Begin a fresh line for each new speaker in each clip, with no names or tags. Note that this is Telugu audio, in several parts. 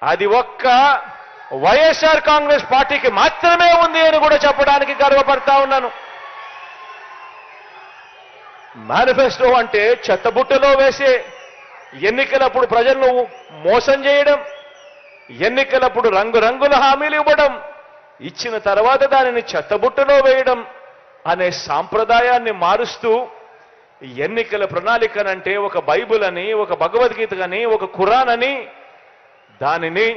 అది ఒక్క వైఎస్ఆర్ కాంగ్రెస్ పార్టీకి మాత్రమే ఉంది అని కూడా చెప్పడానికి గర్వపడతా ఉన్నాను. మేనిఫెస్టో అంటే చెత్తబుట్టలో వేసే, ఎన్నికలప్పుడు ప్రజలను మోసం చేయడం, ఎన్నికలప్పుడు రంగురంగుల హామీలు ఇవ్వడం, ఇచ్చిన తర్వాత దానిని చెత్తబుట్టలో వేయడం అనే సాంప్రదాయాన్ని మారుస్తూ ఎన్నికల ప్రణాళికనంటే ఒక బైబిల్ అని, ఒక భగవద్గీత అని, ఒక ఖురాన్ అని దానిని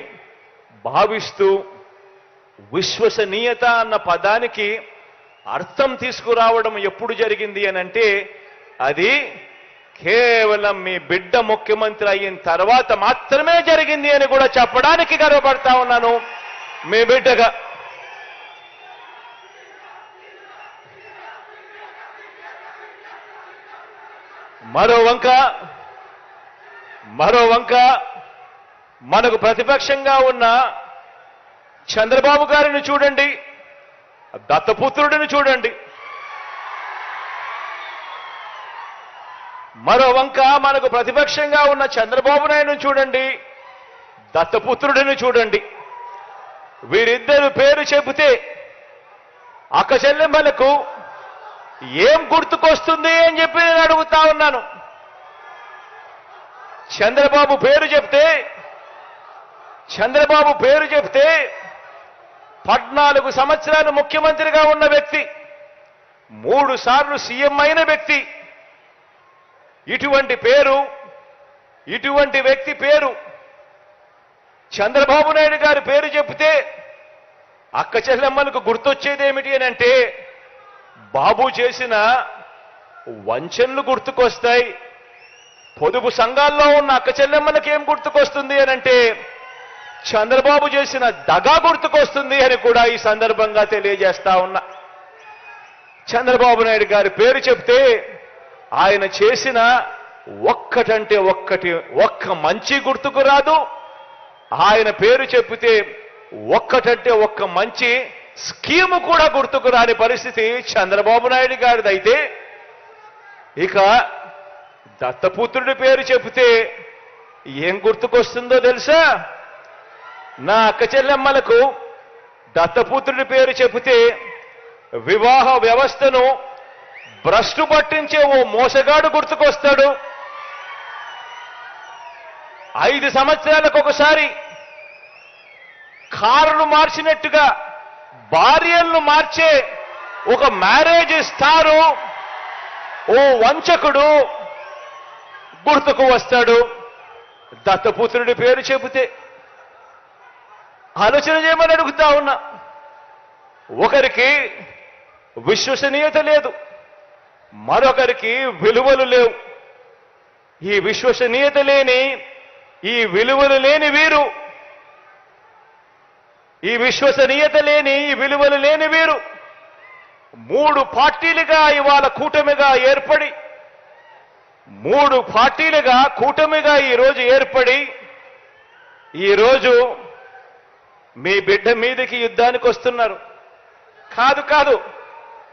భావిస్తూ విశ్వసనీయత అన్న పదానికి అర్థం తీసుకురావడం ఎప్పుడు జరిగింది అనంటే అది కేవలం మీ బిడ్డ ముఖ్యమంత్రి అయిన తర్వాత మాత్రమే జరిగింది అని కూడా చెప్పడానికి గర్వపడతా ఉన్నాను మీ బిడ్డగా. మరో వంక మనకు ప్రతిపక్షంగా ఉన్న చంద్రబాబు గారిని చూడండి, దత్తపుత్రుడిని చూడండి. మరో వంక మనకు ప్రతిపక్షంగా ఉన్న చంద్రబాబు నాయుడుని చూడండి, దత్తపుత్రుడిని చూడండి. వీరిద్దరు పేరు చెబితే అక్క చెల్లెమ్మలకు ఏం గుర్తుకొస్తుంది అని చెప్పి నేను అడుగుతా ఉన్నాను. చంద్రబాబు పేరు చెప్తే 14 సంవత్సరాలు ముఖ్యమంత్రిగా ఉన్న వ్యక్తి, 3 సార్లు సీఎం అయిన వ్యక్తి, ఇటువంటి వ్యక్తి పేరు చంద్రబాబు నాయుడు గారి పేరు చెప్తే అక్క చెల్లెమ్మలకు గుర్తొచ్చేది ఏమిటి అని అంటే బాబు చేసిన వంచనలు గుర్తుకొస్తాయి. పొదుపు సంఘాల్లో ఉన్న అక్క చెల్లెమ్మలకు ఏం గుర్తుకొస్తుంది అని అంటే చంద్రబాబు చేసిన దగా గుర్తుకొస్తుంది అని కూడా ఈ సందర్భంగా తెలియజేస్తా ఉన్నా. చంద్రబాబు నాయుడు గారి పేరు చెప్తే ఆయన చేసిన ఒక్క మంచి గుర్తుకు రాదు. ఆయన పేరు చెప్తే ఒక్క మంచి స్కీము కూడా గుర్తుకు రాని పరిస్థితి చంద్రబాబు నాయుడు గారిదైతే, ఇక దత్తపుత్రుడి పేరు చెబితే ఏం గుర్తుకొస్తుందో తెలుసా? నా అక్క చెల్లెమ్మలకు దత్తపుత్రుడి పేరు చెబితే వివాహ వ్యవస్థను భ్రష్టు పట్టించే ఓ మోసగాడు గుర్తుకొస్తాడు. 5 సంవత్సరాలకు ఒకసారి కారును మార్చినట్టుగా భార్యలను మార్చే ఒక మ్యారేజ్ స్టారు, ఓ వంచకుడు గుర్తుకు వస్తాడు దత్తపుత్రుడి పేరు చెబితే. ఆలోచన చేయమని అడుగుతా ఉన్నా. ఒకరికి విశ్వసనీయత లేదు, మరొకరికి విలువలు లేవు. ఈ విశ్వసనీయత లేని, ఈ విలువలు లేని వీరు, ఈ విశ్వసనీయత లేని, ఈ విలువలు లేని వీరు 3 పార్టీలుగా ఇవాళ కూటమిగా ఏర్పడి, 3 పార్టీలుగా కూటమిగా ఈరోజు ఏర్పడి, ఈరోజు మీ బిడ్డ మీదకి యుద్ధానికి వస్తున్నారు. కాదు,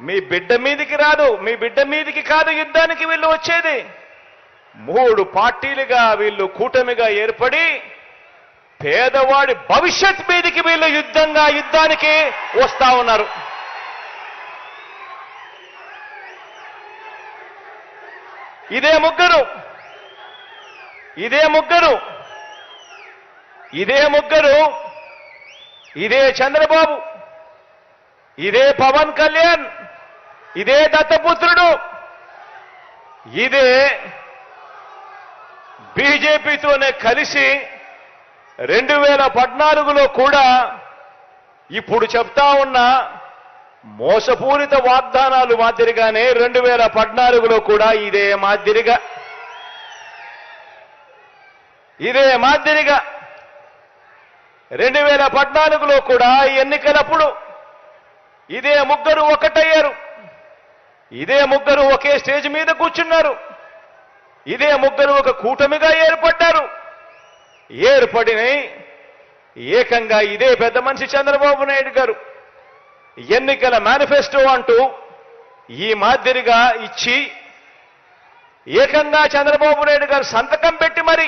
మీ బిడ్డ మీదకి రాదు, మీ బిడ్డ మీదకి కాదు యుద్ధానికి వీళ్ళు వచ్చేది. 3 పార్టీలుగా వీళ్ళు కూటమిగా ఏర్పడి పేదవాడి భవిష్యత్ మీదకి వీళ్ళు యుద్ధానికి వస్తా ఉన్నారు. ఇదే ముగ్గురు ఇదే చంద్రబాబు, ఇదే పవన్ కళ్యాణ్, ఇదే దత్తపుత్రుడు, ఇదే బీజేపీతోనే కలిసి 2014లో కూడా ఇప్పుడు చెప్తా ఉన్న మోసపూరిత వాగ్దానాలు మాదిరిగానే 2014లో కూడా ఇదే మాదిరిగా 2014లో కూడా ఎన్నికలప్పుడు ఇదే ముగ్గురు ఒకటయ్యారు, ఇదే ముగ్గురు ఒకే స్టేజ్ మీద కూర్చున్నారు, ఇదే ముగ్గురు ఒక కూటమిగా ఏర్పడ్డారు. ఏర్పడిన ఏకంగా ఇదే పెద్ద మనిషి చంద్రబాబు నాయుడు గారు ఎన్నికల మేనిఫెస్టో అంటూ ఈ మాదిరిగా ఇచ్చి ఏకంగా చంద్రబాబు నాయుడు గారు సంతకం పెట్టి మరి